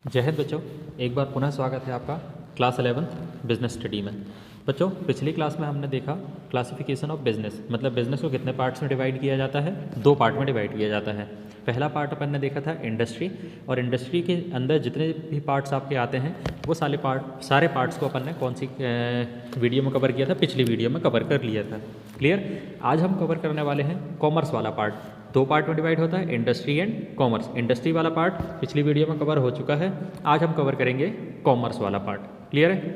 जय हिंद बच्चों, एक बार पुनः स्वागत है आपका क्लास 11 बिजनेस स्टडी में। बच्चों, पिछली क्लास में हमने देखा क्लासिफिकेशन ऑफ बिजनेस, मतलब बिजनेस को कितने पार्ट्स में डिवाइड किया जाता है। दो पार्ट में डिवाइड किया जाता है। पहला पार्ट अपन ने देखा था इंडस्ट्री, और इंडस्ट्री के अंदर जितने भी पार्ट्स आपके आते हैं वो सारे पार्ट्स को अपन ने कौन सी वीडियो में कवर किया था, पिछली वीडियो में कवर कर लिया था। क्लियर। आज हम कवर करने वाले हैं कॉमर्स वाला पार्ट। दो पार्ट में डिवाइड होता है, इंडस्ट्री एंड कॉमर्स। इंडस्ट्री वाला पार्ट पिछली वीडियो में कवर हो चुका है, आज हम कवर करेंगे कॉमर्स वाला पार्ट। क्लियर है।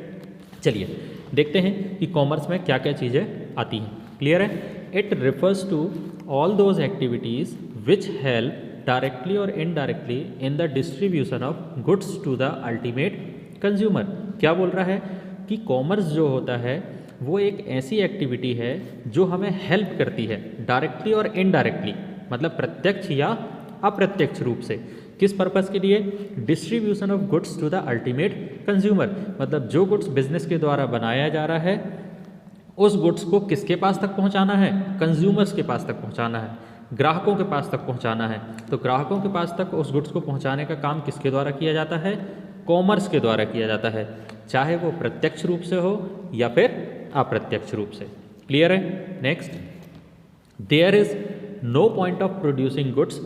चलिए देखते हैं कि कॉमर्स में क्या क्या चीज़ें आती हैं। क्लियर है। It refers to all those activities which help directly और indirectly in the distribution of goods to the ultimate consumer. क्या बोल रहा है कि कॉमर्स जो होता है वो एक ऐसी एक्टिविटी है जो हमें हेल्प करती है डायरेक्टली और इनडायरेक्टली, मतलब प्रत्यक्ष या अप्रत्यक्ष रूप से। किस पर्पस के लिए? Distribution of goods to the ultimate consumer, मतलब जो गुड्स बिजनेस के द्वारा बनाया जा रहा है उस गुड्स को किसके पास तक पहुंचाना है? कंज्यूमर्स के पास तक पहुंचाना है, ग्राहकों के पास तक पहुंचाना है। तो ग्राहकों के पास तक उस गुड्स को पहुंचाने का काम किसके द्वारा किया जाता है? कॉमर्स के द्वारा किया जाता है, चाहे वो प्रत्यक्ष रूप से हो या फिर अप्रत्यक्ष रूप से। क्लियर है। Next, there is no point of producing goods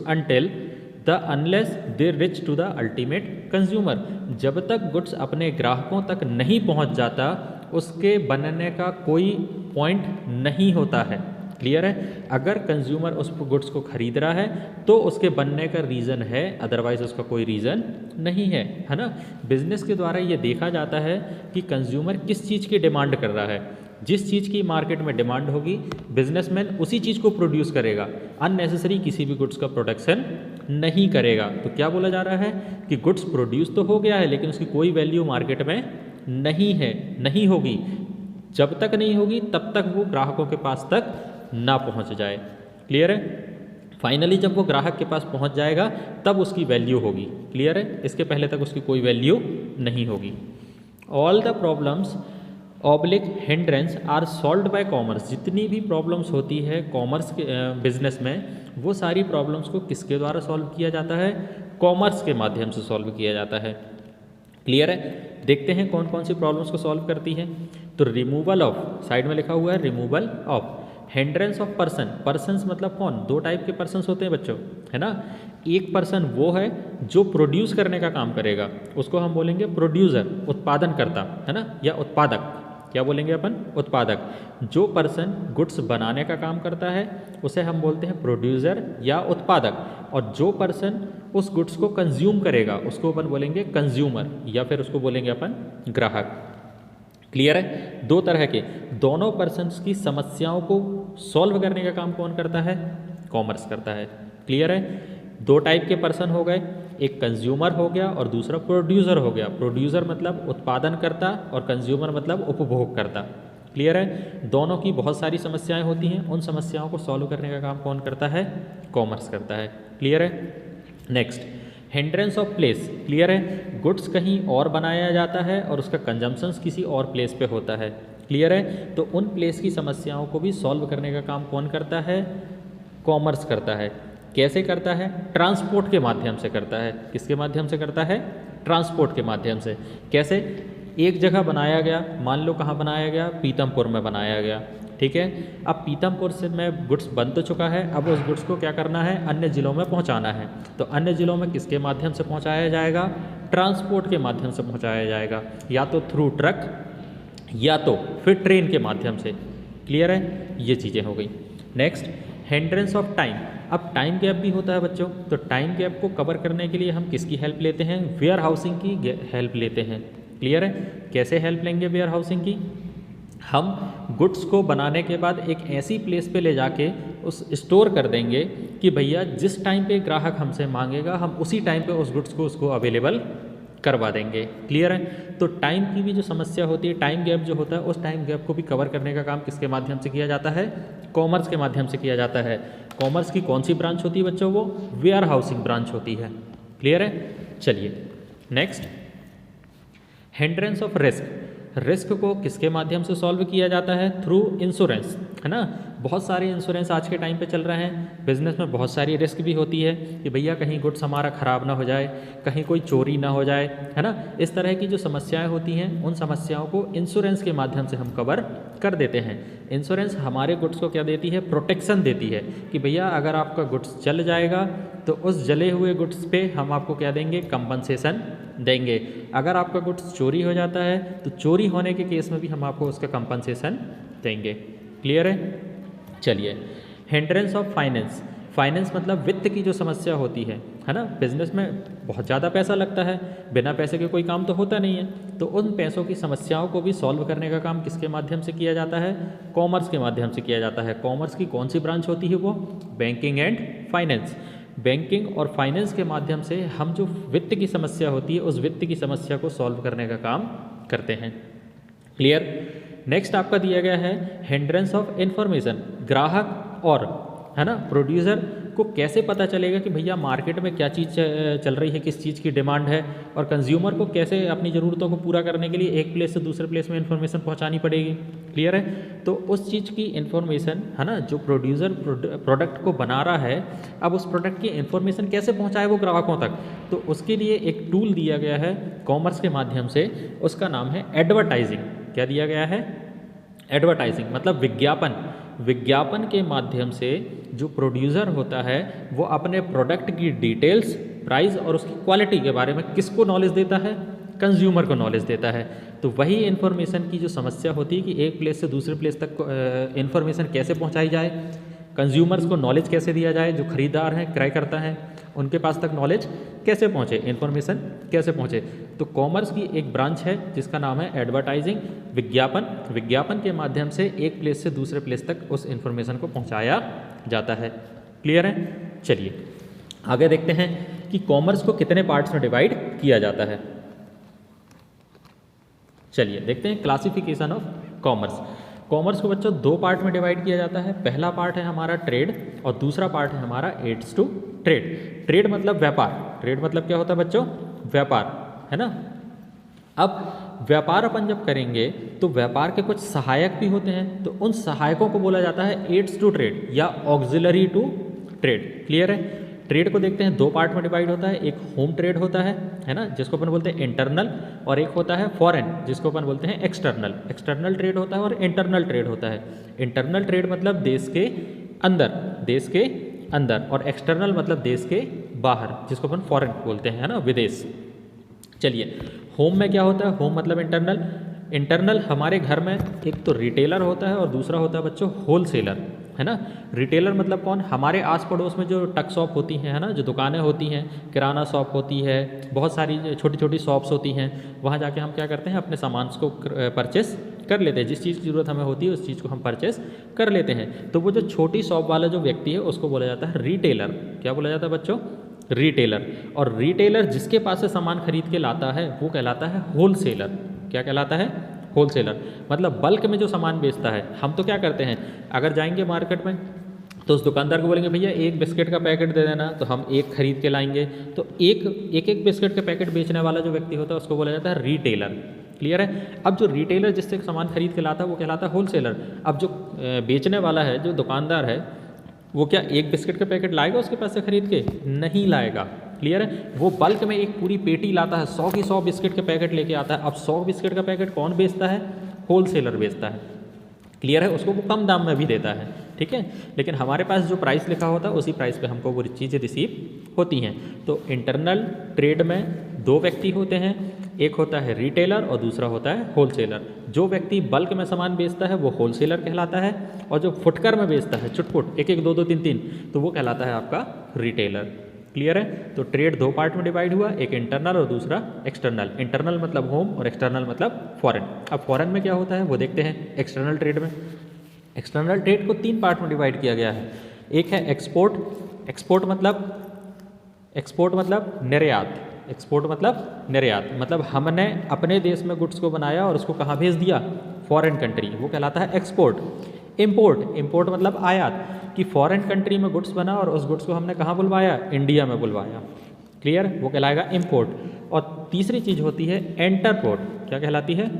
unless they reach to the ultimate consumer. जब तक गुड्स अपने ग्राहकों तक नहीं पहुंच जाता उसके बनने का कोई पॉइंट नहीं होता है। क्लियर है। अगर कंज्यूमर उस गुड्स को खरीद रहा है तो उसके बनने का रीज़न है, अदरवाइज उसका कोई रीज़न नहीं है ना। बिजनेस के द्वारा ये देखा जाता है कि कंज्यूमर किस चीज़ की डिमांड कर रहा है। जिस चीज़ की मार्केट में डिमांड होगी बिजनेसमैन उसी चीज़ को प्रोड्यूस करेगा, अननेसेसरी किसी भी गुड्स का प्रोडक्शन नहीं करेगा। तो क्या बोला जा रहा है कि गुड्स प्रोड्यूस तो हो गया है लेकिन उसकी कोई वैल्यू मार्केट में नहीं है, नहीं होगी। जब तक नहीं होगी तब तक वो ग्राहकों के पास तक ना पहुंच जाए। क्लियर है। फाइनली जब वो ग्राहक के पास पहुंच जाएगा तब उसकी वैल्यू होगी। क्लियर है। इसके पहले तक उसकी कोई वैल्यू नहीं होगी। All the problems oblique hindrance are solved by commerce. जितनी भी प्रॉब्लम्स होती है कॉमर्स के बिजनेस में, वो सारी प्रॉब्लम्स को किसके द्वारा सॉल्व किया जाता है? कॉमर्स के माध्यम से सॉल्व किया जाता है। क्लियर है। देखते हैं कौन कौन सी प्रॉब्लम्स को सॉल्व करती है। तो रिमूवल ऑफ, साइड में लिखा हुआ है removal of hindrance of person. Persons मतलब कौन? दो टाइप के पर्सन्स होते हैं बच्चों, है ना। एक पर्सन वो है जो प्रोड्यूस करने का काम करेगा, उसको हम बोलेंगे प्रोड्यूसर, उत्पादन करता, है ना, या उत्पादक। क्या बोलेंगे अपन? उत्पादक। जो पर्सन गुड्स बनाने का काम करता है उसे हम बोलते हैं प्रोड्यूसर या उत्पादक, और जो पर्सन उस गुड्स को कंज्यूम करेगा उसको अपन बोलेंगे कंज्यूमर, या फिर उसको बोलेंगे अपन ग्राहक। क्लियर है। दो तरह के, दोनों पर्सन्स की समस्याओं को सॉल्व करने का काम कौन करता है? कॉमर्स करता है। क्लियर है। दो टाइप के पर्सन हो गए, एक कंज्यूमर हो गया और दूसरा प्रोड्यूसर हो गया। प्रोड्यूसर मतलब उत्पादन करता और कंज्यूमर मतलब उपभोग करता। क्लियर है। दोनों की बहुत सारी समस्याएं होती हैं, उन समस्याओं को सॉल्व करने का काम कौन करता है? कॉमर्स करता है। क्लियर है। Next, hindrance of place. Clear है। गुड्स कहीं और बनाया जाता है और उसका कंजम्पशंस किसी और प्लेस पे होता है। क्लियर है। तो उन प्लेस की समस्याओं को भी सॉल्व करने का काम कौन करता है? कॉमर्स करता है। कैसे करता है? ट्रांसपोर्ट के माध्यम से करता है। किसके माध्यम से करता है? ट्रांसपोर्ट के माध्यम से। कैसे? एक जगह बनाया गया, मान लो कहाँ बनाया गया? पीतमपुर में बनाया गया। ठीक है। अब पीतमपुर से में गुड्स बन तो चुका है, अब उस गुड्स को क्या करना है? अन्य ज़िलों में पहुंचाना है। तो अन्य ज़िलों में किसके माध्यम से पहुंचाया जाएगा? ट्रांसपोर्ट के माध्यम से पहुंचाया जाएगा, या तो थ्रू ट्रक या तो फिर ट्रेन के माध्यम से। क्लियर है। ये चीज़ें हो गई। Next, hindrance of time. अब टाइम गैप भी होता है बच्चों, तो टाइम गैप को कवर करने के लिए हम किसकी हेल्प लेते हैं? वेयर हाउसिंग की हेल्प लेते हैं। क्लियर है। कैसे हेल्प लेंगे वेयर हाउसिंग की? हम गुड्स को बनाने के बाद एक ऐसी प्लेस पे ले जाके उस स्टोर कर देंगे कि भैया जिस टाइम पे ग्राहक हमसे मांगेगा हम उसी टाइम पे उस गुड्स को उसको अवेलेबल करवा देंगे। क्लियर है। तो टाइम की भी जो समस्या होती है, टाइम गैप जो होता है, उस टाइम गैप को भी कवर करने का काम किसके माध्यम से किया जाता है? कॉमर्स के माध्यम से किया जाता है। कॉमर्स की कौन सी ब्रांच होती है बच्चों? वो वेयर हाउसिंग ब्रांच होती है। क्लियर है। चलिए next, hindrance of risk. Risk को किसके माध्यम से सॉल्व किया जाता है? थ्रू इंश्योरेंस, है ना। बहुत सारे इंश्योरेंस आज के टाइम पे चल रहे हैं। बिजनेस में बहुत सारी रिस्क भी होती है कि भैया कहीं गुड्स हमारा ख़राब ना हो जाए, कहीं कोई चोरी ना हो जाए, है ना। इस तरह की जो समस्याएं होती हैं उन समस्याओं को इंश्योरेंस के माध्यम से हम कवर कर देते हैं। इंश्योरेंस हमारे गुड्स को क्या देती है, प्रोटेक्शन देती है कि भैया अगर आपका गुड्स जल जाएगा तो उस जले हुए गुड्स पे हम आपको क्या देंगे, कंपनसेशन देंगे। अगर आपका गुड्स चोरी हो जाता है तो चोरी होने के केस में भी हम आपको उसका कंपनसेशन देंगे। क्लियर है। चलिए, हिंड्रेंस ऑफ फाइनेंस। फाइनेंस मतलब वित्त की जो समस्या होती है ना। बिजनेस में बहुत ज़्यादा पैसा लगता है, बिना पैसे के कोई काम तो होता नहीं है। तो उन पैसों की समस्याओं को भी सॉल्व करने का काम किसके माध्यम से किया जाता है, कॉमर्स के माध्यम से किया जाता है। कॉमर्स की कौन सी ब्रांच होती है, वो बैंकिंग एंड फाइनेंस। बैंकिंग और फाइनेंस के माध्यम से हम जो वित्त की समस्या होती है उस वित्त की समस्या को सॉल्व करने का काम करते हैं। क्लियर। नेक्स्ट आपका दिया गया है हिंड्रेंस ऑफ इंफॉर्मेशन। ग्राहक और, है ना, प्रोड्यूसर को कैसे पता चलेगा कि भैया मार्केट में क्या चीज़ चल रही है, किस चीज़ की डिमांड है, और कंज्यूमर को कैसे अपनी ज़रूरतों को पूरा करने के लिए एक प्लेस से दूसरे प्लेस में इन्फॉर्मेशन पहुंचानी पड़ेगी। क्लियर है। तो उस चीज़ की इन्फॉर्मेशन, है ना, जो प्रोड्यूसर प्रोडक्ट को बना रहा है, अब उस प्रोडक्ट की इन्फॉर्मेशन कैसे पहुँचाए वो ग्राहकों तक, तो उसके लिए एक टूल दिया गया है कॉमर्स के माध्यम से, उसका नाम है एडवर्टाइजिंग। क्या दिया गया है, एडवर्टाइजिंग मतलब विज्ञापन। विज्ञापन के माध्यम से जो प्रोड्यूसर होता है वो अपने प्रोडक्ट की डिटेल्स, प्राइस और उसकी क्वालिटी के बारे में किसको नॉलेज देता है, कंज्यूमर को नॉलेज देता है। तो वही इन्फॉर्मेशन की जो समस्या होती है कि एक प्लेस से दूसरे प्लेस तक इन्फॉर्मेशन कैसे पहुंचाई जाए, कंज्यूमर्स को नॉलेज कैसे दिया जाए, जो खरीदार हैं, क्रय करता है, उनके पास तक नॉलेज कैसे पहुंचे, इन्फॉर्मेशन कैसे पहुंचे। तो कॉमर्स की एक ब्रांच है जिसका नाम है एडवर्टाइजिंग, विज्ञापन। विज्ञापन के माध्यम से एक प्लेस से दूसरे प्लेस तक उस इन्फॉर्मेशन को पहुंचाया जाता है। क्लियर है। चलिए आगे देखते हैं कि कॉमर्स को कितने पार्ट्स में डिवाइड किया जाता है। चलिए देखते हैं क्लासिफिकेशन ऑफ कॉमर्स। कॉमर्स को बच्चों दो पार्ट में डिवाइड किया जाता है। पहला पार्ट है हमारा ट्रेड और दूसरा पार्ट है हमारा एड्स टू ट्रेड। ट्रेड मतलब व्यापार। ट्रेड मतलब क्या होता है बच्चों, व्यापार, है ना। अब व्यापार अपन जब करेंगे तो व्यापार के कुछ सहायक भी होते हैं, तो उन सहायकों को बोला जाता है एड्स टू ट्रेड या ऑक्सिलरी टू ट्रेड। क्लियर है। ट्रेड को देखते हैं दो पार्ट में डिवाइड होता है। एक होम ट्रेड होता है ना, जिसको अपन बोलते हैं इंटरनल, और एक होता है फॉरेन, जिसको अपन बोलते हैं एक्सटर्नल। एक्सटर्नल ट्रेड होता है और इंटरनल ट्रेड होता है। इंटरनल ट्रेड मतलब देश के अंदर, और एक्सटर्नल मतलब देश के बाहर, जिसको अपन फॉरेन बोलते हैं, है ना, विदेश। चलिए होम में क्या होता है, होम मतलब इंटरनल। इंटरनल हमारे घर में एक तो रिटेलर होता है और दूसरा होता है बच्चों होलसेलर, है ना। रिटेलर मतलब कौन, हमारे आस पड़ोस में जो टक शॉप होती हैं, है ना, जो दुकानें होती हैं, किराना शॉप होती है, बहुत सारी छोटी छोटी शॉप्स होती हैं, वहाँ जाके हम क्या करते हैं, अपने सामान को परचेस कर लेते हैं। जिस चीज़ की ज़रूरत हमें होती है उस चीज़ को हम परचेस कर लेते हैं। तो वो जो छोटी शॉप वाला जो व्यक्ति है उसको बोला जाता है रिटेलर। क्या बोला जाता है बच्चों, रिटेलर। और रिटेलर जिसके पास से सामान खरीद के लाता है वो कहलाता है होलसेलर। क्या कहलाता है, होलसेलर। मतलब बल्क में जो सामान बेचता है। हम तो क्या करते हैं, अगर जाएंगे मार्केट में तो उस दुकानदार को बोलेंगे भैया एक बिस्किट का पैकेट दे देना, तो हम एक खरीद के लाएंगे। तो एक बिस्किट का पैकेट बेचने वाला जो व्यक्ति होता है उसको बोला जाता है रिटेलर। क्लियर है। अब जो रिटेलर जिससे सामान खरीद के लाता है वो कहलाता है होलसेलर। अब जो बेचने वाला है, जो दुकानदार है, वो क्या एक बिस्किट का पैकेट लाएगा उसके पास से खरीद के, नहीं लाएगा। क्लियर है। वो बल्क में एक पूरी पेटी लाता है, 100 की 100 बिस्किट के पैकेट लेके आता है। अब 100 बिस्किट का पैकेट कौन बेचता है, होलसेलर बेचता है। क्लियर है। उसको वो कम दाम में भी देता है, ठीक है। लेकिन हमारे पास जो प्राइस लिखा होता है उसी प्राइस पे हमको वो चीज़ें रिसीव होती हैं। तो इंटरनल ट्रेड में दो व्यक्ति होते हैं, एक होता है रिटेलर और दूसरा होता है होलसेलर। जो व्यक्ति बल्क में सामान बेचता है वो होलसेलर कहलाता है, और जो फुटकर में बेचता है, चुटपुट, एक एक दो दो तीन तीन, तो वो कहलाता है आपका रिटेलर। क्लियर है। तो ट्रेड दो पार्ट में डिवाइड हुआ, एक इंटरनल और दूसरा एक्सटर्नल। इंटरनल मतलब होम और एक्सटर्नल मतलब फॉरेन। अब फॉरेन में क्या होता है वो देखते हैं। एक्सटर्नल ट्रेड में, एक्सटर्नल ट्रेड को तीन पार्ट में डिवाइड किया गया है। एक है एक्सपोर्ट। एक्सपोर्ट मतलब निर्यात। एक्सपोर्ट मतलब निर्यात, मतलब हमने अपने देश में गुड्स को बनाया और उसको कहाँ भेज दिया, फॉरेन कंट्री, वो कहलाता है एक्सपोर्ट। इम्पोर्ट मतलब आयात, कि फॉरेन कंट्री में गुड्स बना और उस गुड्स को हमने कहाँ बुलवाया, इंडिया में बुलवाया। क्लियर, वो कहलाएगा इम्पोर्ट। और तीसरी चीज़ होती है एंटरपोर्ट। क्या कहलाती है,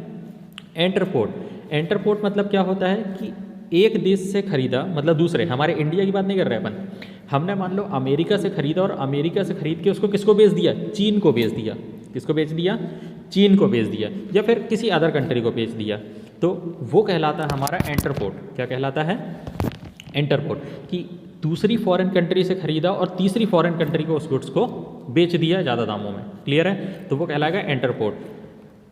एंटरपोर्ट। एंटरपोर्ट मतलब क्या होता है कि एक देश से खरीदा, मतलब दूसरे, हमारे इंडिया की बात नहीं कर रहे अपन, हमने मान लो अमेरिका से खरीदा और अमेरिका से खरीद के उसको किसको बेच दिया, चीन को बेच दिया। किसको बेच दिया, चीन को बेच दिया, या फिर किसी अदर कंट्री को बेच दिया, तो वो कहलाता है हमारा एंटरपोर्ट। क्या कहलाता है, एंटरपोर्ट, कि दूसरी फॉरेन कंट्री से खरीदा और तीसरी फॉरेन कंट्री को उस गुड्स को बेच दिया ज़्यादा दामों में। क्लियर है, तो वो कहलाएगा एंटरपोर्ट।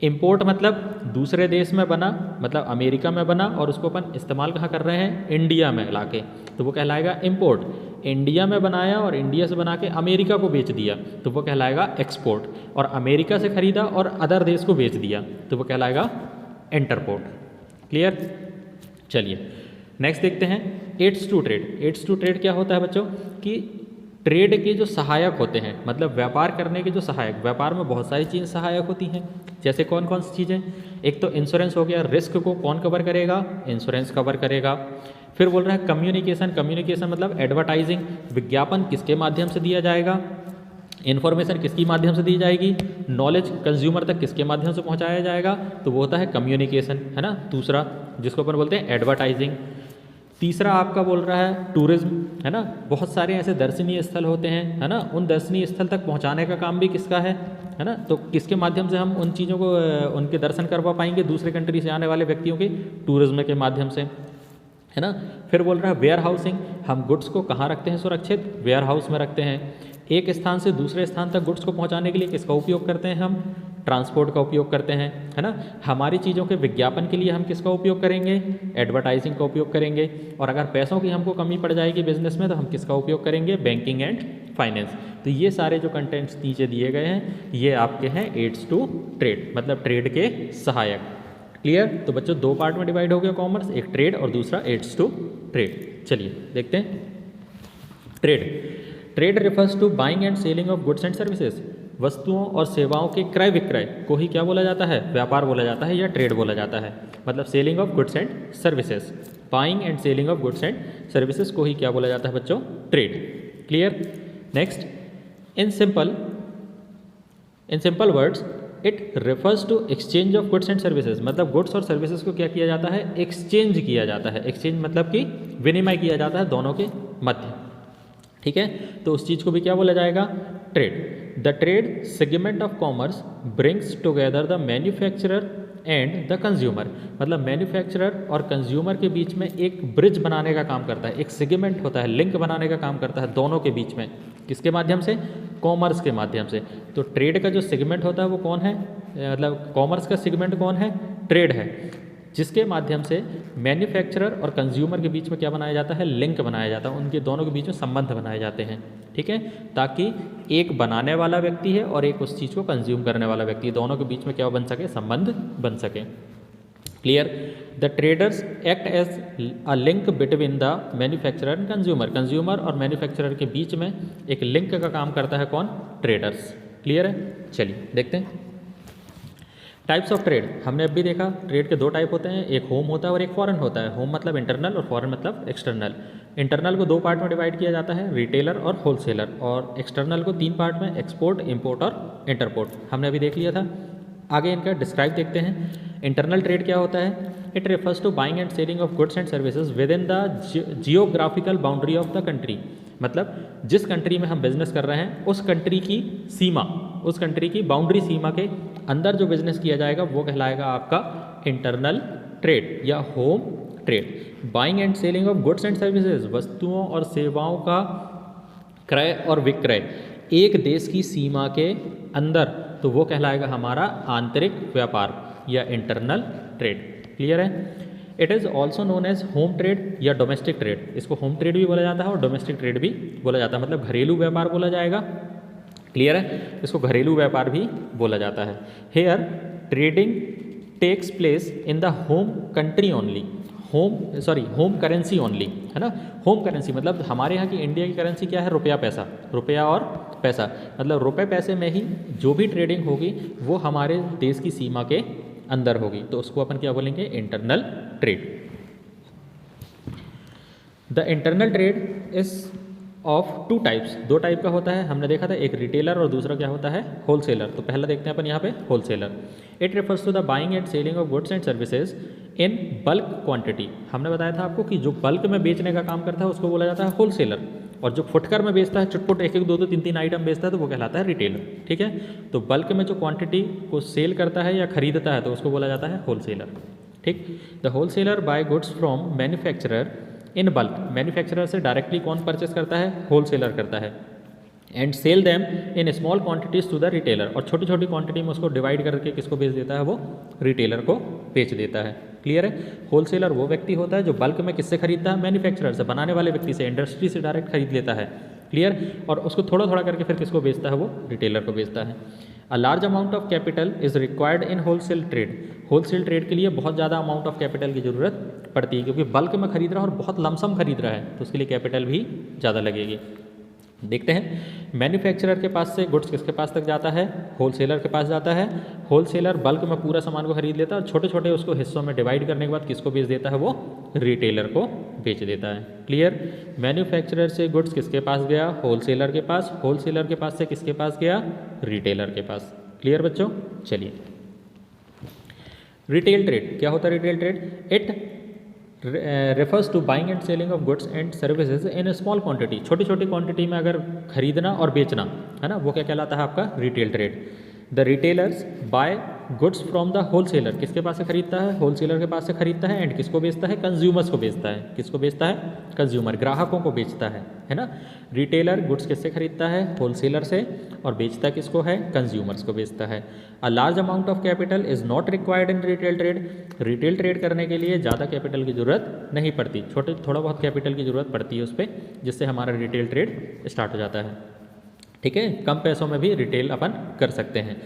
इंपोर्ट मतलब दूसरे देश में बना, मतलब अमेरिका में बना और उसको अपन इस्तेमाल कहाँ कर रहे हैं, इंडिया में लाके, तो वो कहलाएगा इंपोर्ट। इंडिया में बनाया और इंडिया से बना के अमेरिका को बेच दिया, तो वो कहलाएगा एक्सपोर्ट। और अमेरिका से खरीदा और अदर देश को बेच दिया, तो वो कहलाएगा एंटरपोर्ट। क्लियर, चलिए नेक्स्ट देखते हैं, aids to trade. Aids to trade क्या होता है बच्चों, कि ट्रेड के जो सहायक होते हैं, मतलब व्यापार करने के जो सहायक, व्यापार में बहुत सारी चीज़ें सहायक होती हैं, जैसे कौन कौन सी चीज़ें, एक तो इंश्योरेंस हो गया, रिस्क को कौन कवर करेगा, इंश्योरेंस कवर करेगा। फिर बोल रहा है कम्युनिकेशन, कम्युनिकेशन मतलब एडवर्टाइजिंग, विज्ञापन किसके माध्यम से दिया जाएगा, इन्फॉर्मेशन किसके माध्यम से दी जाएगी, नॉलेज कंज्यूमर तक किसके माध्यम से पहुंचाया जाएगा, तो वो होता है कम्युनिकेशन, है ना। दूसरा जिसको अपन बोलते हैं एडवर्टाइजिंग। तीसरा आपका बोल रहा है टूरिज्म, है ना, बहुत सारे ऐसे दर्शनीय स्थल होते हैं, है ना, उन दर्शनीय स्थल तक पहुंचाने का काम भी किसका है ना, तो किसके माध्यम से हम उन चीज़ों को, उनके दर्शन करवा पाएंगे दूसरे कंट्री से आने वाले व्यक्तियों के, टूरिज्म के माध्यम से, है ना। फिर बोल रहा है वेयर हाउसिंग, हम गुड्स को कहाँ रखते हैं सुरक्षित, वेयर हाउस में रखते हैं। एक स्थान से दूसरे स्थान तक गुड्स को पहुँचाने के लिए किसका उपयोग करते हैं हम, ट्रांसपोर्ट का उपयोग करते हैं, है ना। हमारी चीज़ों के विज्ञापन के लिए हम किसका उपयोग करेंगे, एडवर्टाइजिंग का उपयोग करेंगे। और अगर पैसों की हमको कमी पड़ जाएगी बिजनेस में, तो हम किसका उपयोग करेंगे, बैंकिंग एंड फाइनेंस। तो ये सारे जो कंटेंट्स नीचे दिए गए हैं, ये आपके हैं एड्स टू ट्रेड, मतलब ट्रेड के सहायक। क्लियर, तो बच्चों दो पार्ट में डिवाइड हो गया कॉमर्स, एक ट्रेड और दूसरा एड्स टू ट्रेड। चलिए देखते हैं trade. Trade refers to buying and selling of goods and services, वस्तुओं और सेवाओं के क्रय विक्रय को ही क्या बोला जाता है, व्यापार बोला जाता है या ट्रेड बोला जाता है। मतलब selling of goods and services, buying and selling of goods and services को ही क्या बोला जाता है बच्चों, trade. Clear, next, in simple words it refers to exchange of goods and services, मतलब गुड्स और सर्विसेज को क्या किया जाता है, एक्सचेंज किया जाता है। एक्सचेंज मतलब कि विनिमय किया जाता है दोनों के मध्य, ठीक है, तो उस चीज़ को भी क्या बोला जाएगा, trade. The trade segment of commerce brings together the manufacturer and the consumer, मतलब मैन्युफैक्चरर और कंज्यूमर के बीच में एक ब्रिज बनाने का काम करता है, एक सेगमेंट होता है, लिंक बनाने का काम करता है दोनों के बीच में, किसके माध्यम से, कॉमर्स के माध्यम से। तो ट्रेड का जो सेगमेंट होता है वो कौन है, मतलब कॉमर्स का सेगमेंट कौन है, ट्रेड है, जिसके माध्यम से मैन्युफैक्चरर और कंज्यूमर के बीच में क्या बनाया जाता है, लिंक बनाया जाता है, उनके दोनों के बीच में संबंध बनाए जाते हैं, ठीक है, ताकि एक बनाने वाला व्यक्ति है और एक उस चीज़ को कंज्यूम करने वाला व्यक्ति है, दोनों के बीच में क्या बन सके, संबंध बन सके। Clear, the traders act as a link between the manufacturer and consumer, consumer और मैन्युफैक्चरर के बीच में एक लिंक का काम करता है कौन, ट्रेडर्स। क्लियर है, चलिए देखते हैं टाइप्स ऑफ ट्रेड। हमने अब भी देखा ट्रेड के दो टाइप होते हैं, एक होम होता है और एक फॉरेन होता है। होम मतलब इंटरनल और फॉरेन मतलब एक्सटर्नल। इंटरनल को दो पार्ट में डिवाइड किया जाता है, रिटेलर और होलसेलर, और एक्सटर्नल को तीन पार्ट में, एक्सपोर्ट, इंपोर्ट और इंटरपोर्ट। हमने अभी देख लिया था, आगे इनका डिस्क्राइब देखते हैं। इंटरनल ट्रेड क्या होता है, it refers to buying and selling of goods and services within the geographical boundary of the country, मतलब जिस कंट्री में हम बिजनेस कर रहे हैं उस कंट्री की सीमा, उस कंट्री की बाउंड्री सीमा के अंदर जो बिजनेस किया जाएगा वो कहलाएगा आपका इंटरनल ट्रेड या home trade. Buying and selling of goods and services, वस्तुओं और सेवाओं का क्रय और विक्रय एक देश की सीमा के अंदर, तो वो कहलाएगा हमारा आंतरिक व्यापार या इंटरनल ट्रेड। क्लियर है, it is also known age home trade या डोमेस्टिक ट्रेड, इसको होम ट्रेड भी बोला जाता है और डोमेस्टिक ट्रेड भी बोला जाता है, मतलब घरेलू व्यापार बोला जाएगा। क्लियर है, इसको घरेलू व्यापार भी बोला जाता है। Here trading takes place in the home country only, home currency only, है ना। होम करेंसी मतलब हमारे यहाँ की इंडिया की करेंसी क्या है, रुपया पैसा, रुपया और पैसा, मतलब रुपये पैसे में ही जो भी ट्रेडिंग होगी वो हमारे देश की सीमा के अंदर होगी, तो उसको अपन क्या बोलेंगे, internal trade. The internal trade is of two types, दो टाइप का होता है, हमने देखा था, एक रिटेलर और दूसरा क्या होता है, होलसेलर। तो पहला देखते हैं अपन यहाँ पे wholesaler. It refers to the buying and selling of goods and services in bulk quantity. हमने बताया था आपको कि जो बल्क में बेचने का काम करता है उसको बोला जाता है होलसेलर, और जो फुटकर में बेचता है, चुटपुट एक एक दो दो तीन तीन आइटम बेचता है, तो वो कहलाता है रिटेलर। ठीक है, तो बल्क में जो क्वांटिटी को सेल करता है या खरीदता है तो उसको बोला जाता है होलसेलर। ठीक, the wholesaler buy goods from manufacturer in bulk. Manufacturer से डायरेक्टली कौन परचेस करता है? होलसेलर करता है। And sell them in small quantities to the retailer, और छोटी छोटी क्वांटिटी में उसको डिवाइड करके किसको बेच देता है? वो रिटेलर को बेच देता है। क्लियर है? होलसेलर वो व्यक्ति होता है जो बल्क में किससे खरीदता है? मैन्युफैक्चरर से, बनाने वाले व्यक्ति से, इंडस्ट्री से डायरेक्ट खरीद लेता है। क्लियर? और उसको थोड़ा थोड़ा करके फिर किसको बेचता है? वो रिटेलर को बेचता है। A large amount of capital is required in wholesale trade. Wholesale trade के लिए बहुत ज़्यादा अमाउंट ऑफ कैपिटल की ज़रूरत पड़ती है, क्योंकि बल्क में खरीद रहा है और बहुत लमसम खरीद रहा है, तो उसके लिए कैपिटल भी ज़्यादा लगेगी। देखते हैं, मैन्युफैक्चरर के पास से गुड्स किसके पास तक जाता है? होलसेलर के पास जाता है। होलसेलर बल्क में पूरा सामान को खरीद लेता है और छोटे छोटे उसको हिस्सों में डिवाइड करने के बाद किसको बेच देता है? वो रिटेलर को बेच देता है। क्लियर? मैन्युफैक्चरर से गुड्स किसके पास गया? होलसेलर के पास। होलसेलर के पास से किसके पास गया? रिटेलर के पास। क्लियर बच्चों? चलिए, रिटेल ट्रेड क्या होता है? Retail trade it refers to buying and selling of goods and services in small quantity. छोटी छोटी क्वांटिटी में अगर खरीदना और बेचना है ना, वो क्या कहलाता है? आपका retail trade. The retailers buy goods from the wholesaler, किसके पास से खरीदता है? होलसेलर के पास से खरीदता है। एंड किसको बेचता है? कंज्यूमर्स को बेचता है। किसको बेचता है? कंज्यूमर, ग्राहकों को बेचता है ना। रिटेलर गुड्स किससे खरीदता है? होलसेलर से, और बेचता किसको है? कंज्यूमर्स को बेचता है। A large amount of capital is not required in retail trade. Retail trade करने के लिए ज़्यादा कैपिटल की ज़रूरत नहीं पड़ती, थोड़ा बहुत कैपिटल की ज़रूरत पड़ती है उस पर, जिससे हमारा रिटेल ट्रेड स्टार्ट हो जाता है। ठीक है, कम पैसों में भी रिटेल अपन कर सकते हैं।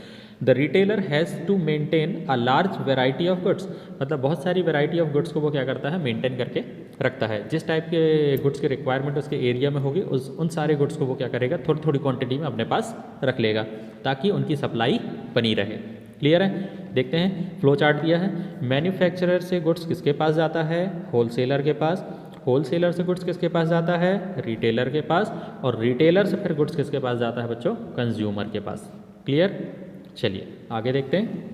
The retailer has to maintain a large variety of goods, मतलब बहुत सारी वेराइटी ऑफ गुड्स को वो क्या करता है? मेंटेन करके रखता है। जिस टाइप के गुड्स की रिक्वायरमेंट उसके एरिया में होगी, उन सारे गुड्स को वो क्या करेगा? थोड़ी थोड़ी क्वांटिटी में अपने पास रख लेगा, ताकि उनकी सप्लाई बनी रहे। क्लियर है? देखते हैं, फ्लो चार्ट दिया है। मैन्युफैक्चरर से गुड्स किसके पास जाता है? होलसेलर के पास। होलसेलर से गुड्स किसके पास जाता है? रिटेलर के पास। और रिटेलर से फिर गुड्स किसके पास जाता है बच्चों? कंज्यूमर के पास। क्लियर? चलिए आगे देखते हैं।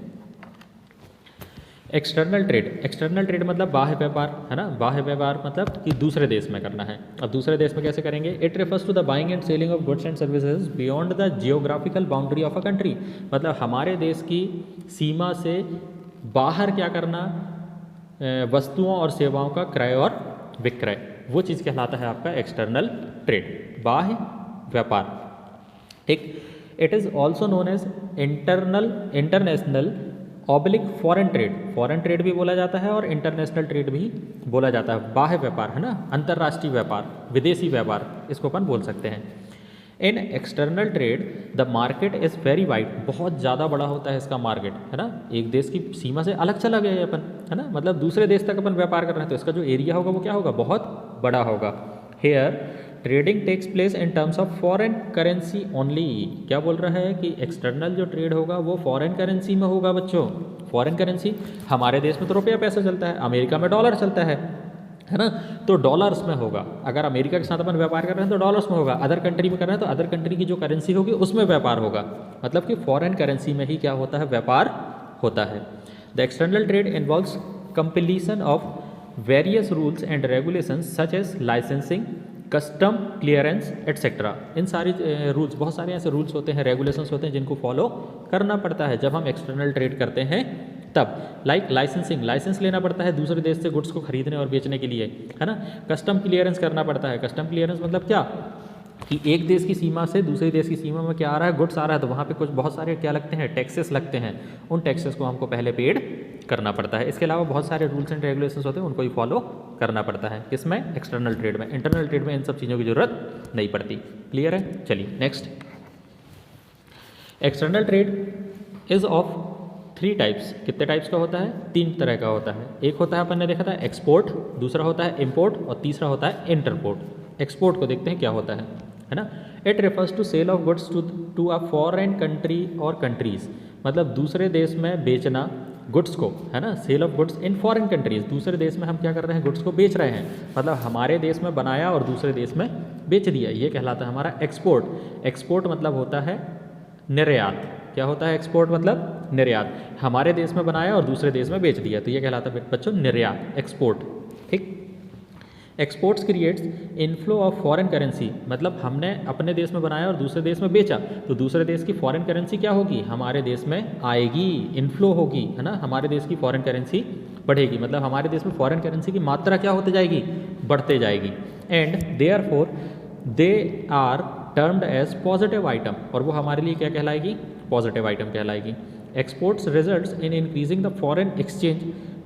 External trade. एक्सटर्नल ट्रेड मतलब बाह्य व्यापार, है ना। बाह्य व्यापार मतलब कि दूसरे देश में करना है। अब दूसरे देश में कैसे करेंगे? It refers to the buying and selling of goods and services beyond the geographical boundary of a country. मतलब हमारे देश की सीमा से बाहर क्या करना? वस्तुओं और सेवाओं का क्रय और विक्रय, वो चीज़ कहलाता है आपका एक्सटर्नल ट्रेड, बाह्य व्यापार। ठीक। It is also known as international oblique foreign trade. Foreign trade भी बोला जाता है और इंटरनेशनल ट्रेड भी बोला जाता है। बाह्य व्यापार, है ना, अंतर्राष्ट्रीय व्यापार, विदेशी व्यापार, इसको अपन बोल सकते हैं। इन external trade the market is very wide. बहुत ज़्यादा बड़ा होता है इसका मार्केट, है ना। एक देश की सीमा से अलग चला गया है अपन, है ना, मतलब दूसरे देश तक अपन व्यापार कर रहे हैं, तो इसका जो एरिया होगा वो क्या होगा? बहुत बड़ा होगा। Here trading takes place in terms of foreign currency only. क्या बोल रहा है कि एक्सटर्नल जो ट्रेड होगा वो फॉरेन करेंसी में होगा बच्चों। फॉरेन करेंसी, हमारे देश में तो रुपया पैसा चलता है, अमेरिका में डॉलर चलता है ना, तो डॉलर्स में होगा। अगर अमेरिका के साथ अपन व्यापार कर रहे हैं तो डॉलर्स में होगा, अदर कंट्री में कर रहे हैं तो अदर कंट्री की जो करेंसी होगी उसमें व्यापार होगा। मतलब कि फॉरेन करेंसी में ही क्या होता है? व्यापार होता है। The external trade involves completion of various rules and regulations such as licensing, custom clearance etcetera. इन सारी रूल्स, बहुत सारे ऐसे रूल्स होते हैं, रेगुलेशंस होते हैं जिनको फॉलो करना पड़ता है जब हम एक्सटर्नल ट्रेड करते हैं तब। लाइक लाइसेंसिंग, लाइसेंस लेना पड़ता है दूसरे देश से गुड्स को खरीदने और बेचने के लिए, है ना। कस्टम क्लियरेंस करना पड़ता है। कस्टम क्लियरेंस मतलब क्या कि एक देश की सीमा से दूसरे देश की सीमा में क्या आ रहा है? गुड्स आ रहा है, तो वहाँ पे कुछ बहुत सारे क्या लगते हैं? टैक्सेस लगते हैं। उन टैक्सेस को हमको पहले पेड करना पड़ता है। इसके अलावा बहुत सारे रूल्स एंड रेगुलेशंस होते हैं, उनको ही फॉलो करना पड़ता है। किसमें? एक्सटर्नल ट्रेड में। इंटरनल ट्रेड में इन सब चीज़ों की जरूरत नहीं पड़ती। क्लियर है? चलिए next. External trade is of 3 types. कितने टाइप्स का होता है? 3 तरह का होता है। एक होता है, अपन ने देखा था, एक्सपोर्ट, दूसरा होता है इम्पोर्ट, और तीसरा होता है इंटरपोर्ट। एक्सपोर्ट को देखते हैं क्या होता है ना। It refers to sale of goods to a foreign country और कंट्रीज। मतलब दूसरे देश में बेचना गुड्स को, है ना। Sale of goods in foreign countries, दूसरे देश में हम क्या कर रहे हैं? गुड्स को बेच रहे हैं। मतलब हमारे देश में बनाया और दूसरे देश में बेच दिया, ये कहलाता है हमारा एक्सपोर्ट। एक्सपोर्ट मतलब होता है निर्यात। क्या होता है एक्सपोर्ट मतलब निर्यात, हमारे देश में बनाया और दूसरे देश में बेच दिया, तो ये कहलाता है बच्चों निर्यात, एक्सपोर्ट। ठीक। Exports creates inflow of foreign currency, मतलब हमने अपने देश में बनाया और दूसरे देश में बेचा, तो दूसरे देश की फॉरेन करेंसी क्या होगी, हमारे देश में आएगी, इनफ्लो होगी, है ना, हमारे देश की फॉरेन करेंसी बढ़ेगी, मतलब हमारे देश में फॉरेन करेंसी की मात्रा क्या होती जाएगी, बढ़ते जाएगी। And therefore they are termed as positive item, और वो हमारे लिए क्या कहलाएगी, पॉजिटिव आइटम कहलाएगी। Exports results in increasing the foreign exchange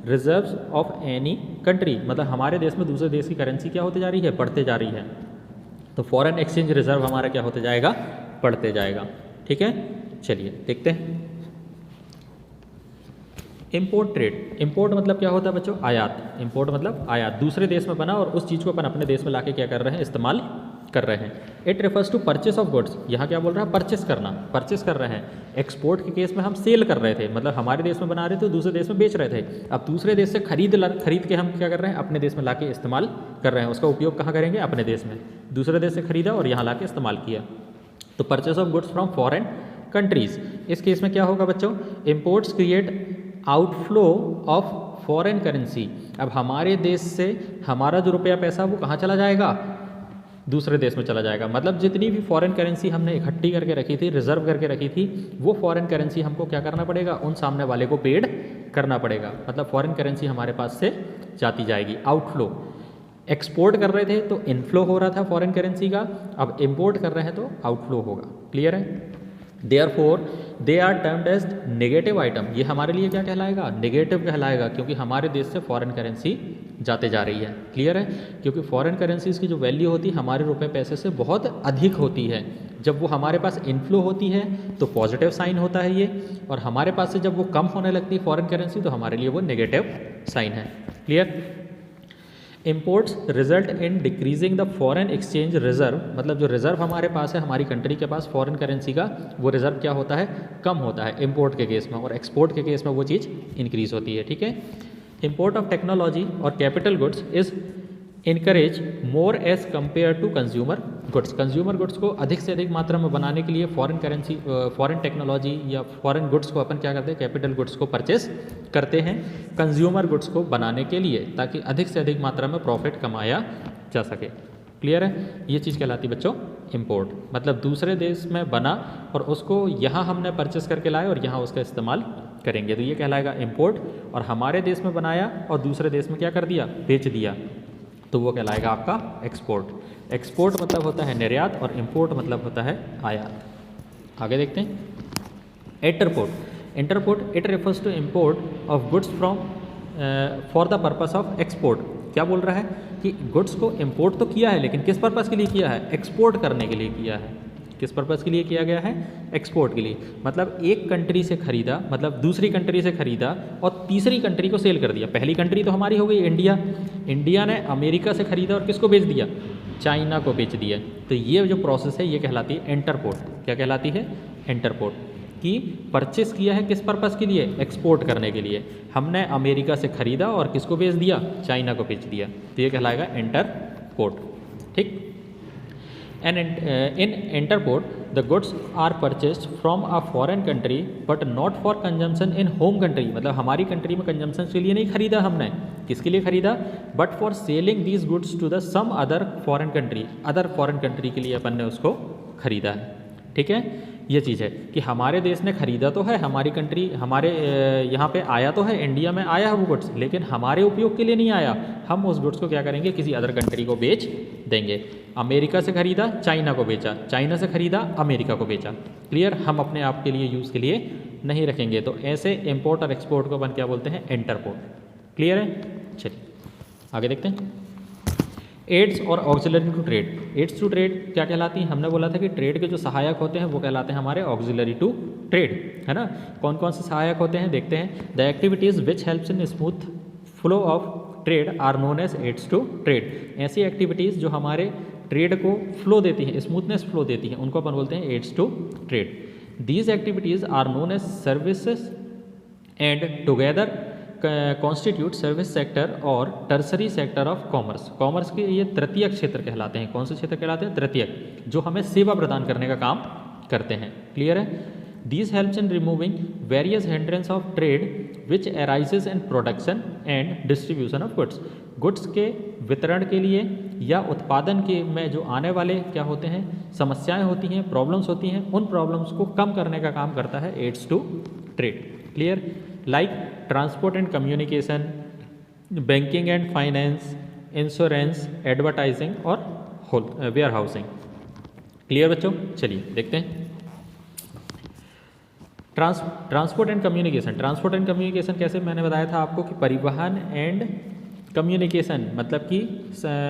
reserves of any country, मतलब हमारे देश में दूसरे देश की करेंसी क्या होती जा रही है, बढ़ते जा रही है, तो फॉरेन एक्सचेंज रिजर्व हमारा क्या होते जाएगा, बढ़ते जाएगा। ठीक है, चलिए देखते हैं। इम्पोर्ट ट्रेड, इम्पोर्ट मतलब क्या होता है बच्चों, आयात, इम्पोर्ट मतलब आयात, दूसरे देश में बना और उस चीज़ को अपन अपने देश में लाके क्या कर रहे हैं, इस्तेमाल कर रहे हैं। It refers to purchase of goods, यहाँ क्या बोल रहा है, परचेस करना, परचेस कर रहे हैं। एक्सपोर्ट के केस में हम सेल कर रहे थे, मतलब हमारे देश में बना रहे थे दूसरे देश में बेच रहे थे, अब दूसरे देश से खरीद के हम क्या कर रहे हैं, अपने देश में लाके इस्तेमाल कर रहे हैं, उसका उपयोग कहाँ करेंगे, अपने देश में, दूसरे देश से खरीदा और यहाँ लाके इस्तेमाल किया, तो purchase of goods from foreign countries. इस केस में क्या होगा बच्चों, imports create outflow of foreign currency, अब हमारे देश से हमारा जो रुपया पैसा वो कहाँ चला जाएगा, दूसरे देश में चला जाएगा, मतलब जितनी भी फॉरेन करेंसी हमने इकट्ठी करके रखी थी, रिजर्व करके रखी थी, वो फॉरेन करेंसी हमको क्या करना पड़ेगा, उन सामने वाले को पेड करना पड़ेगा, मतलब फॉरेन करेंसी हमारे पास से जाती जाएगी, आउटफ्लो। एक्सपोर्ट कर रहे थे तो इनफ्लो हो रहा था फॉरेन करेंसी का, अब इम्पोर्ट कर रहे हैं तो आउटफ्लो होगा। क्लियर है। Therefore they are termed as negative item, ये हमारे लिए क्या कहलाएगा, नेगेटिव कहलाएगा, क्योंकि हमारे देश से फॉरेन करेंसी जाते जा रही है। क्लियर है, क्योंकि फॉरेन करेंसीज की जो वैल्यू होती है हमारे रुपए पैसे से बहुत अधिक होती है, जब वो हमारे पास इनफ्लो होती है तो पॉजिटिव साइन होता है ये, और हमारे पास से जब वो कम होने लगती है फॉरेन करेंसी तो हमारे लिए वो नेगेटिव साइन है। Clear. Imports result in decreasing the foreign exchange reserve, मतलब जो रिजर्व हमारे पास है, हमारी कंट्री के पास फॉरेन करेंसी का, वो रिजर्व क्या होता है, कम होता है इम्पोर्ट के केस में, और एक्सपोर्ट के केस में वो चीज़ इंक्रीज होती है। ठीक है। इम्पोर्ट ऑफ टेक्नोलॉजी और capital goods is encourage more as compare to consumer goods, consumer goods को अधिक से अधिक मात्रा में बनाने के लिए फॉरेन करेंसी, फॉरेन टेक्नोलॉजी या फॉरेन गुड्स को अपन क्या करते हैं, कैपिटल गुड्स को परचेस करते हैं कंज्यूमर गुड्स को बनाने के लिए, ताकि अधिक से अधिक मात्रा में प्रॉफिट कमाया जा सके। क्लियर है, ये चीज़ कहलाती है बच्चों इम्पोर्ट, मतलब दूसरे देश में बना और उसको यहाँ हमने परचेस करके लाए और यहाँ उसका इस्तेमाल करेंगे, तो ये कहलाएगा इम्पोर्ट। और हमारे देश में बनाया और दूसरे देश में क्या कर दिया, बेच दिया, तो वो कहलाएगा आपका एक्सपोर्ट। एक्सपोर्ट मतलब होता है निर्यात और इंपोर्ट मतलब होता है आयात। आगे देखते हैं। Entrepot, entrepot it refers to import of goods from for the purpose of export. क्या बोल रहा है कि गुड्स को इंपोर्ट तो किया है, लेकिन किस पर्पस के लिए किया है, एक्सपोर्ट करने के लिए किया है। किस पर्पस के लिए किया गया है, एक्सपोर्ट के लिए, मतलब एक कंट्री से खरीदा, मतलब दूसरी कंट्री से खरीदा और तीसरी कंट्री को सेल कर दिया। पहली कंट्री तो हमारी हो गई इंडिया, इंडिया ने अमेरिका से खरीदा और किसको बेच दिया, चाइना को बेच दिया। तो ये जो प्रोसेस है ये कहलाती है इंटरपोर्ट। क्या कहलाती है, इंटरपोर्ट, कि परचेस किया है किस पर्पस के लिए, एक्सपोर्ट करने के लिए। हमने अमेरिका से खरीदा और किसको बेच दिया, चाइना को बेच दिया, तो ये कहलाएगा इंटरपोर्ट। ठीक। And in entrepot the goods are purchased from a foreign country but not for consumption in home country, मतलब हमारी कंट्री में कंजम्पशन के लिए नहीं खरीदा हमने, किसके लिए खरीदा, but for selling these goods to the some other foreign country, other foreign country के लिए अपन ने उसको खरीदा है। ठीक है, ये चीज़ है कि हमारे देश ने खरीदा तो है, हमारी कंट्री हमारे यहाँ पे आया तो है, इंडिया में आया है वो गुड्स, लेकिन हमारे उपयोग के लिए नहीं आया। हम उस गुड्स को क्या करेंगे, किसी अदर कंट्री को बेच देंगे। अमेरिका से खरीदा, चाइना को बेचा, चाइना से खरीदा, अमेरिका को बेचा। क्लियर, हम अपने आप के लिए यूज़ के लिए नहीं रखेंगे। तो ऐसे इम्पोर्ट और एक्सपोर्ट को अपन क्या बोलते हैं, इंटरपोर्ट। क्लियर है, चलिए आगे देखते हैं। एड्स और auxiliary to trade. Aids to trade क्या कहलाती है, हमने बोला था कि ट्रेड के जो सहायक होते हैं वो कहलाते हैं हमारे ऑक्सिलरी टू ट्रेड, है ना। कौन कौन से सहायक होते हैं देखते हैं। The activities which helps in smooth flow of trade are known as aids to trade. ऐसी एक्टिविटीज़ जो हमारे ट्रेड को फ्लो देती हैं, स्मूथनेस फ्लो देती हैं, उनको अपन बोलते हैं aids to trade. These activities are known as services and together constitute service sector और tertiary sector of commerce. Commerce के ये तृतीय क्षेत्र कहलाते हैं। कौन से क्षेत्र कहलाते हैं, तृतीय, जो हमें सेवा प्रदान करने का काम करते हैं। क्लियर है। These helps in removing various hindrance of trade which arises in production and distribution of goods. Goods के वितरण के लिए या उत्पादन के में जो आने वाले क्या होते हैं समस्याएं होती हैं, प्रॉब्लम्स होती हैं, उन प्रॉब्लम्स को कम करने का काम करता है aids to trade. Clear? Like transport and communication, banking and finance, insurance, advertising और वेयर हाउसिंग. क्लियर बच्चों? चलिए देखते हैं. Transport and communication. Transport and communication कैसे, मैंने बताया था आपको कि परिवहन एंड कम्युनिकेशन मतलब कि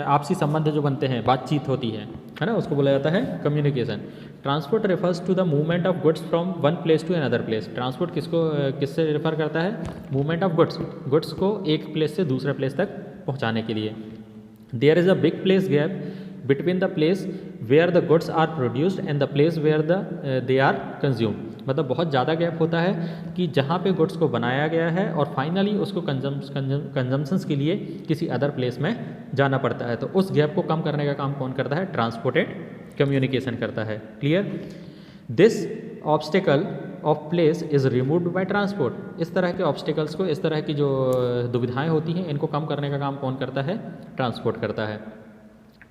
आपसी संबंध जो बनते हैं, बातचीत होती है ना, उसको बोला जाता है communication. Transport refers to the movement of goods from one place to another place. Transport किससे रेफर करता है? मूवमेंट ऑफ गुड्स को एक प्लेस से दूसरे प्लेस तक पहुंचाने के लिए. There is a big place gap between the place where the goods are produced and the place where they are consumed. मतलब बहुत ज़्यादा गैप होता है कि जहाँ पे गुड्स को बनाया गया है और फाइनली उसको कंजम्पशंस के लिए किसी अदर प्लेस में जाना पड़ता है. तो उस गैप को कम करने का काम कौन करता है? ट्रांसपोर्ट एंड कम्युनिकेशन करता है. Clear? This obstacle of place is removed by transport. इस तरह के ऑब्स्टिकल्स को, इस तरह की जो दुविधाएँ होती हैं, इनको कम करने का काम कौन करता है? ट्रांसपोर्ट करता है.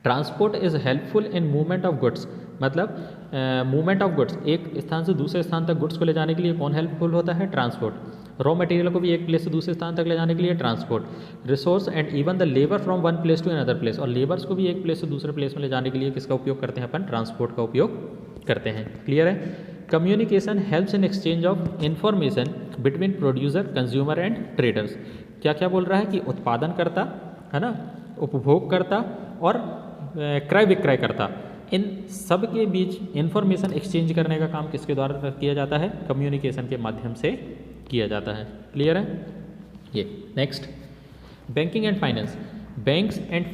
Transport is helpful in movement of goods. मतलब मूवमेंट ऑफ गुड्स, एक स्थान से दूसरे स्थान तक गुड्स को ले जाने के लिए कौन हेल्पफुल होता है? ट्रांसपोर्ट. रॉ मटेरियल को भी एक प्लेस से दूसरे स्थान तक ले जाने के लिए transport. Resource and even the labour from one place to another place. और लेबर्स को भी एक प्लेस से दूसरे प्लेस में ले जाने के लिए किसका उपयोग करते हैं अपन? ट्रांसपोर्ट का उपयोग करते हैं. क्लियर है? Communication helps in exchange of information between producer, consumer and traders. क्या क्या बोल रहा है कि उत्पादनकर्ता है ना, उपभोगकर्ता और क्रय विक्रयकर्ता, इन सब के बीच इंफॉर्मेशन एक्सचेंज करने का काम किसके द्वारा किया जाता है? कम्युनिकेशन के माध्यम से किया जाता है. क्लियर है? ये next, banking and finance. Banks and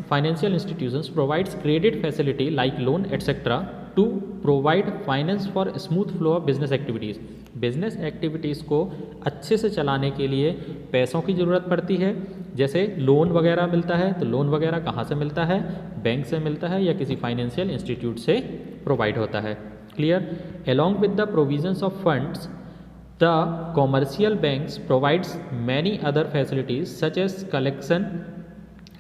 financial institutions provides credit facility like loan etcetera to provide finance for smooth flow of business activities. Business activities को अच्छे से चलाने के लिए पैसों की ज़रूरत पड़ती है. जैसे लोन वगैरह मिलता है, तो लोन वगैरह कहाँ से मिलता है? बैंक से मिलता है या किसी फाइनेंशियल इंस्टीट्यूट से प्रोवाइड होता है. Clear? Along with the provisions of funds the commercial banks provides many other facilities such as collection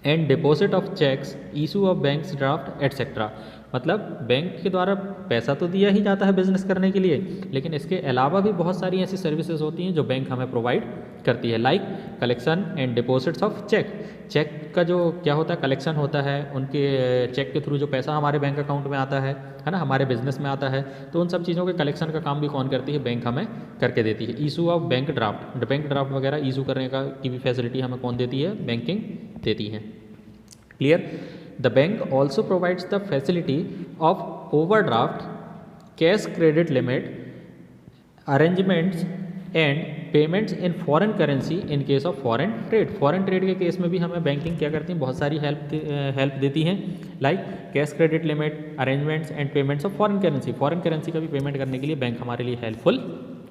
and deposit of cheques, issue of banks draft etcetera. मतलब बैंक के द्वारा पैसा तो दिया ही जाता है बिजनेस करने के लिए, लेकिन इसके अलावा भी बहुत सारी ऐसी सर्विसेज होती हैं जो बैंक हमें प्रोवाइड करती है. Like collection and deposits of cheque. Cheque का जो क्या होता है? कलेक्शन होता है. उनके चेक के थ्रू जो पैसा हमारे बैंक अकाउंट में आता है ना, हमारे बिजनेस में आता है, तो उन सब चीज़ों के कलेक्शन का काम भी कौन करती है? बैंक हमें करके देती है. Issue of bank draft. Bank draft वगैरह इशू करने का की भी फैसिलिटी हमें कौन देती है? बैंकिंग देती है. Clear? The bank also provides the facility of overdraft, cash credit limit, arrangements and payments in foreign currency in case of foreign trade. Foreign trade के केस में भी हमें बैंकिंग क्या करती है? बहुत सारी हेल्प देती हैं. Like cash credit limit, arrangements and payments of foreign currency. Foreign currency का भी पेमेंट करने के लिए बैंक हमारे लिए हेल्पफुल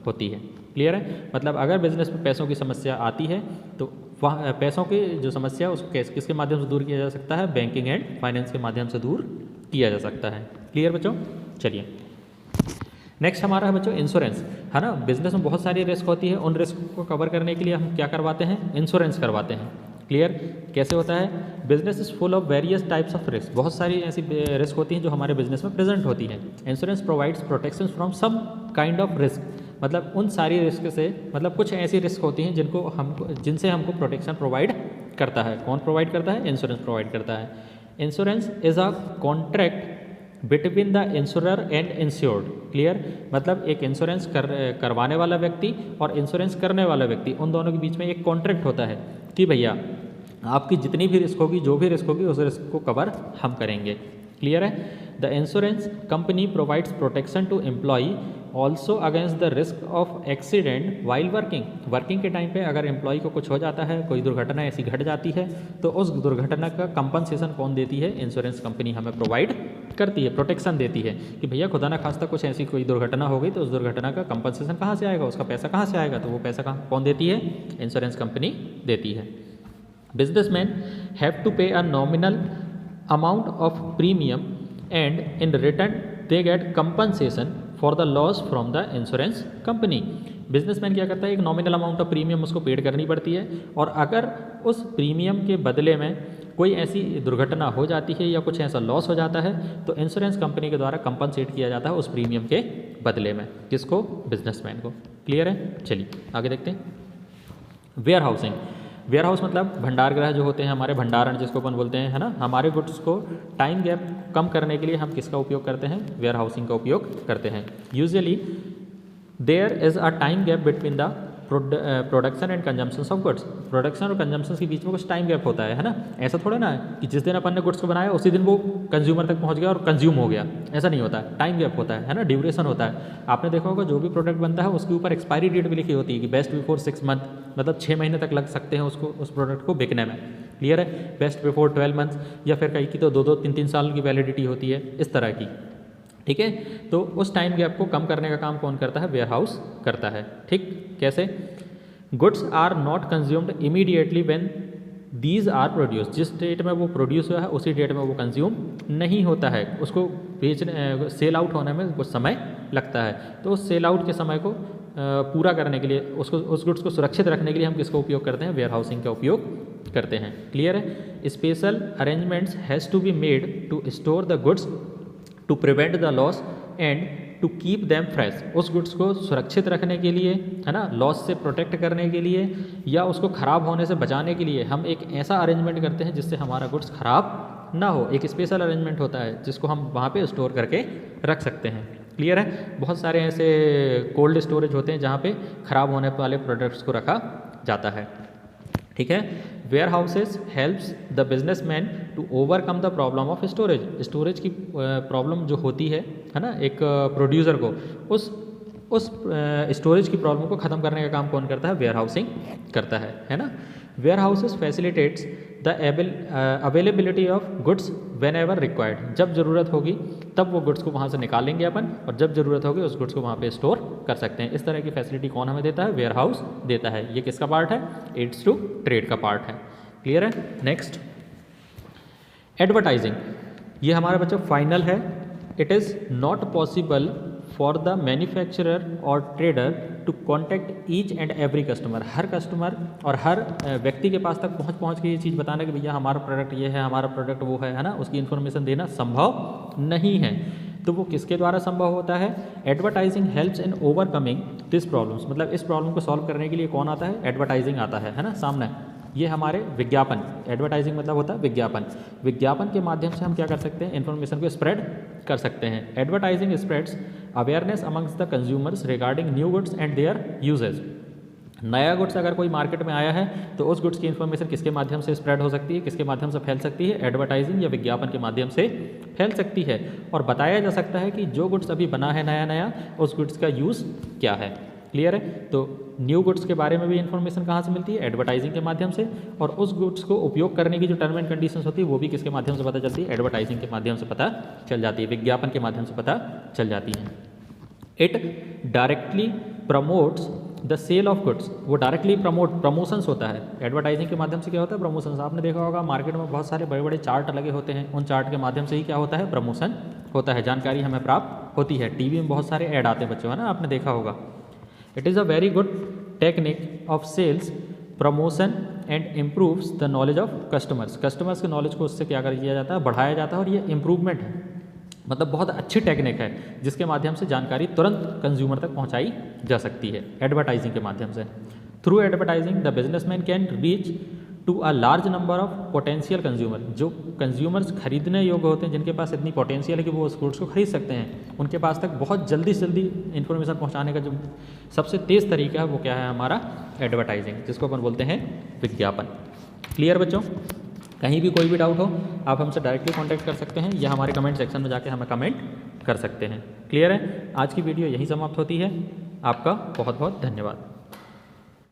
होती है. क्लियर है? मतलब अगर बिजनेस में पैसों की समस्या आती है तो वहाँ पैसों की जो समस्या है उसको किसके माध्यम से दूर किया जा सकता है? बैंकिंग एंड फाइनेंस के माध्यम से दूर किया जा सकता है. क्लियर बच्चों? चलिए नेक्स्ट हमारा है बच्चों इंश्योरेंस, है ना. बिजनेस में बहुत सारी रिस्क होती है. उन रिस्क को कवर करने के लिए हम क्या करवाते हैं? इंश्योरेंस करवाते हैं. क्लियर? कैसे होता है? Business is full of various types of risk. बहुत सारी ऐसी रिस्क होती हैं जो हमारे बिजनेस में प्रेजेंट होती हैं. Insurance provides protection from some kind of risk. मतलब उन सारी रिस्क से, मतलब कुछ ऐसी रिस्क होती हैं जिनसे हमको प्रोटेक्शन प्रोवाइड करता है. कौन प्रोवाइड करता है? इंश्योरेंस प्रोवाइड करता है. Insurance is a contract between the insurer and insured. Clear? मतलब एक इंश्योरेंस करवाने वाला व्यक्ति और इंश्योरेंस करने वाला व्यक्ति, उन दोनों के बीच में एक कॉन्ट्रैक्ट होता है कि भैया आपकी जितनी भी रिस्क होगी, जो भी रिस्क होगी, उस रिस्क को कवर हम करेंगे. क्लियर है? The insurance company provides protection to employee also against the risk of accident while working. Working के टाइम पे अगर एम्प्लॉय को कुछ हो जाता है, कोई दुर्घटना ऐसी घट जाती है, तो उस दुर्घटना का कंपनसेशन कौन देती है? इंश्योरेंस कंपनी हमें प्रोवाइड करती है, प्रोटेक्शन देती है कि भैया खुदा ना खास्ता कुछ ऐसी कोई दुर्घटना हो गई तो उस दुर्घटना का कंपनसेशन कहाँ से आएगा? उसका पैसा कहाँ से आएगा? तो वो पैसा कौन देती है? इंश्योरेंस कंपनी देती है. बिजनेसमैन हैव टू पे a nominal amount of premium and in return they get compensation for the loss from the insurance company. Businessman क्या करता है, एक नॉमिनल अमाउंट ऑफ प्रीमियम उसको पेड करनी पड़ती है, और अगर उस प्रीमियम के बदले में कोई ऐसी दुर्घटना हो जाती है या कुछ ऐसा लॉस हो जाता है तो इंश्योरेंस कंपनी के द्वारा कंपनसेट किया जाता है उस प्रीमियम के बदले में। किसको? बिजनेसमैन को। क्लियर है? चलिए आगे देखते हैं। Where housing. वेयर हाउस मतलब भंडार गृह जो होते हैं हमारे, भंडारण जिसको अपन बोलते हैं, है ना। हमारे गुड्स को टाइम गैप कम करने के लिए हम किसका उपयोग करते हैं? वेयर हाउसिंग का उपयोग करते हैं। Usually there is a time gap between the production and consumption of goods. Production और कंजम्पशन के बीच में कुछ टाइम गैप होता है ना। ऐसा थोड़ा ना है कि जिस दिन अपन ने गुड्स को बनाया उसी दिन वो कंज्यूमर तक पहुंच गया और कंज्यूम हो गया, ऐसा नहीं होता है। टाइम गैप होता है ना, ड्यूरेशन होता है। आपने देखा होगा जो भी प्रोडक्ट बनता है उसके ऊपर एक्सपायरी डेट भी लिखी होती है कि बेस्ट बिफोर 6 मंथ, मतलब 6 महीने तक लग सकते हैं उसको, उस प्रोडक्ट को बिकने में। क्लियर है? बेस्ट बिफोर 12 मंथ्स, या फिर कहीं की तो 2-2, 3-3 साल की वैलिडिटी होती है, इस तरह की। ठीक है, तो उस टाइम गैप को कम करने का काम कौन करता है? वेयर हाउस करता है। ठीक, कैसे? Goods are not consumed immediately when these are produce. जिस डेट में वो प्रोड्यूस हुआ है उसी डेट में वो कंज्यूम नहीं होता है, उसको बेचने, सेल आउट होने में कुछ समय लगता है। तो उस सेल आउट के समय को पूरा करने के लिए, उसको, उस गुड्स को सुरक्षित रखने के लिए हम किसका उपयोग करते हैं? वेयर हाउसिंग का उपयोग करते हैं। क्लियर है? Special arrangements has to be made to store the goods to prevent the loss and to keep them fresh. उस गुड्स को सुरक्षित रखने के लिए, है ना, लॉस से प्रोटेक्ट करने के लिए या उसको ख़राब होने से बचाने के लिए हम एक ऐसा अरेंजमेंट करते हैं जिससे हमारा गुड्स ख़राब ना हो। एक स्पेशल अरेंजमेंट होता है जिसको हम वहाँ पे स्टोर करके रख सकते हैं। क्लियर है? बहुत सारे ऐसे कोल्ड स्टोरेज होते हैं जहाँ पे ख़राब होने वाले प्रोडक्ट्स को रखा जाता है। ठीक है? Warehouses helps the businessman to overcome the problem of storage. Storage की प्रॉब्लम जो होती है ना, एक प्रोड्यूसर को उस स्टोरेज की प्रॉब्लम को ख़त्म करने का काम कौन करता है? वेयर हाउसिंग करता है ना। Warehouses facilitates the availability of goods whenever required. जब ज़रूरत होगी तब वो गुड्स को वहाँ से निकालेंगे अपन, और जब ज़रूरत होगी उस गुड्स को वहाँ पे स्टोर कर सकते हैं। इस तरह की फैसिलिटी कौन हमें देता है? वेयर हाउस देता है। ये किसका पार्ट है? एड्स टू ट्रेड का पार्ट है। क्लियर है? Next, advertising. ये हमारा बच्चों फाइनल है। It is not possible for the manufacturer और trader to contact each and every customer. हर कस्टमर और हर व्यक्ति के पास तक पहुंच के ये चीज़ बताना कि भैया हमारा प्रोडक्ट ये है, हमारा प्रोडक्ट वो है ना, उसकी इन्फॉर्मेशन देना संभव नहीं है। तो वो किसके द्वारा संभव होता है? Advertising helps in overcoming this problems. मतलब इस प्रॉब्लम को सॉल्व करने के लिए कौन आता है? एडवर्टाइजिंग आता है ना, सामने। ये हमारे विज्ञापन, एडवर्टाइजिंग मतलब होता है विज्ञापन। विज्ञापन के माध्यम से हम क्या कर सकते हैं? इन्फॉर्मेशन को स्प्रेड कर सकते हैं। Advertising spreads awareness amongst the consumers regarding new goods and their uses. नया गुड्स अगर कोई मार्केट में आया है तो उस गुड्स की इन्फॉर्मेशन किसके माध्यम से स्प्रेड हो सकती है? किसके माध्यम से फैल सकती है? एडवर्टाइजिंग या विज्ञापन के माध्यम से फैल सकती है। और बताया जा सकता है कि जो गुड्स अभी बना है नया नया, उस गुड्स का यूज़ क्या है। क्लियर है? तो न्यू गुड्स के बारे में भी इन्फॉर्मेशन कहाँ से मिलती है? एडवर्टाइजिंग के माध्यम से। और उस गुड्स को उपयोग करने की जो टर्म एंड कंडीशंस होती है वो भी किसके माध्यम से पता चलती है? एडवर्टाइजिंग के माध्यम से पता चल जाती है, विज्ञापन के माध्यम से पता चल जाती है। It directly promotes the sale of goods. वो डायरेक्टली प्रमोशंस होता है। एडवर्टाइजिंग के माध्यम से क्या होता है? प्रमोशंस। आपने देखा होगा मार्केट में बहुत सारे बड़े बड़े चार्ट लगे होते हैं, उन चार्ट के माध्यम से ही क्या होता है? प्रमोशन होता है, जानकारी हमें प्राप्त होती है। टीवी में बहुत सारे ऐड आते हैं बच्चों, है ना, आपने देखा होगा। It is a very good technique of sales promotion and improves the knowledge of customers. Customers के नॉलेज को उससे क्या कर दिया जाता है? बढ़ाया जाता है। और ये इम्प्रूवमेंट है, मतलब बहुत अच्छी टेक्निक है जिसके माध्यम से जानकारी तुरंत कंज्यूमर तक पहुंचाई जा सकती है, एडवर्टाइजिंग के माध्यम से। Through advertising the businessman can reach to a large number of potential consumer. जो कंज्यूमर्स खरीदने योग्य होते हैं, जिनके पास इतनी पोटेंशियल है कि वो उस गुड्स को खरीद सकते हैं, उनके पास तक बहुत जल्दी से जल्दी इन्फॉर्मेशन पहुंचाने का जो सबसे तेज़ तरीका है वो क्या है? हमारा एडवर्टाइजिंग, जिसको अपन बोलते हैं विज्ञापन। क्लियर बच्चों? कहीं भी कोई भी डाउट हो आप हमसे डायरेक्टली कांटेक्ट कर सकते हैं या हमारे कमेंट सेक्शन में जाके हमें कमेंट कर सकते हैं। क्लियर है? आज की वीडियो यहीं समाप्त होती है। आपका बहुत बहुत धन्यवाद।